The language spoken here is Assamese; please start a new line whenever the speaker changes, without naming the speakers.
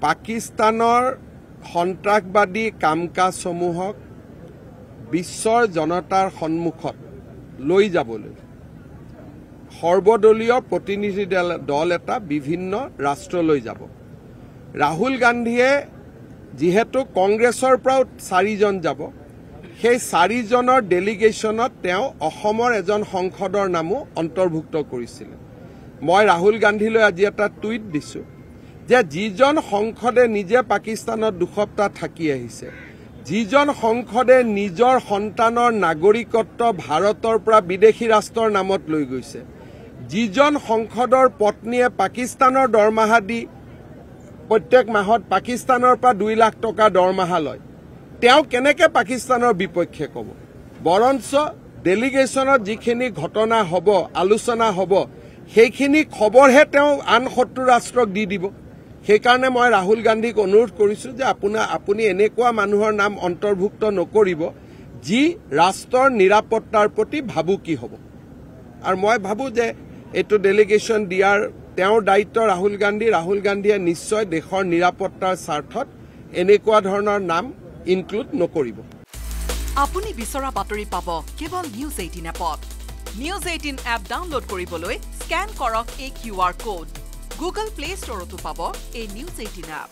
পাকিস্তানৰ সন্ত্ৰাসবাদী কাম কাজসমূহক বিশ্বৰ জনতাৰ সন্মুখত লৈ যাবলৈ সৰ্বদলীয় প্ৰতিনিধি দল এটা বিভিন্ন ৰাষ্ট্ৰলৈ যাব। ৰাহুল গান্ধীয়ে যেহেতু কংগ্ৰেছৰ পৰাও 4জন যাব, সেই 4জনৰ ডেলিগেশ্যনত তেওঁ অসমৰ এজন সংসদৰ নামো অন্তৰ্ভুক্ত কৰিছিল। মই ৰাহুল গান্ধীলৈ আজি এটা টুইট দিছো যে যিজন সংসদে নিজে পাকিস্তানত 2 সপ্তাহ থাকি আহিছে, যিজন সংসদে নিজৰ সন্তানৰ নাগৰিকত্ব ভাৰতৰ পৰা বিদেশী ৰাষ্ট্ৰৰ নামত লৈ গৈছে, যিজন সংসদৰ পত্নীয়ে পাকিস্তানৰ দৰমহা দি প্ৰত্যেক মাহত পাকিস্তানৰ পৰা 2 লাখ টকা দৰমহা লয়, তেওঁ কেনেকে পাকিস্তানৰ বিপক্ষে ক'ব? বৰঞ্চ ডেলিগেশ্যনত যিখিনি ঘটনা হ'ব, আলোচনা হ'ব, সেইখিনি খবৰহে তেওঁ আন শত্ৰু ৰাষ্ট্ৰক দি দিব। সেইকাৰণে মই ৰাহুল গান্ধীক অনুৰোধ কৰিছো যে আপুনি এনেকুৱা মানুহৰ নাম অন্তৰ্ভুক্ত নকৰিব যি ৰাষ্ট্ৰৰ নিৰাপত্তাৰ প্ৰতি ভাবুকি হ'ব। আৰু মই ভাবো যে এইটো ডেলিগেশ্যন দিয়াৰ তেওঁৰ দায়িত্ব ৰাহুল গান্ধীয়ে নিশ্চয় দেশৰ নিৰাপত্তাৰ স্বাৰ্থত এনেকুৱা ধৰণৰ নাম ইনক্লুড নকৰিব।
আপুনি বিচৰা বাতৰি পাব কেৱল নিউজ 18 এপত। নিউজ 18 এপ ডাউনলোড কৰিবলৈ স্ক্যান কৰক এই QR কোড। গুগল প্লে ষ্টৰতো পাব এই নিউজ 18 এপ।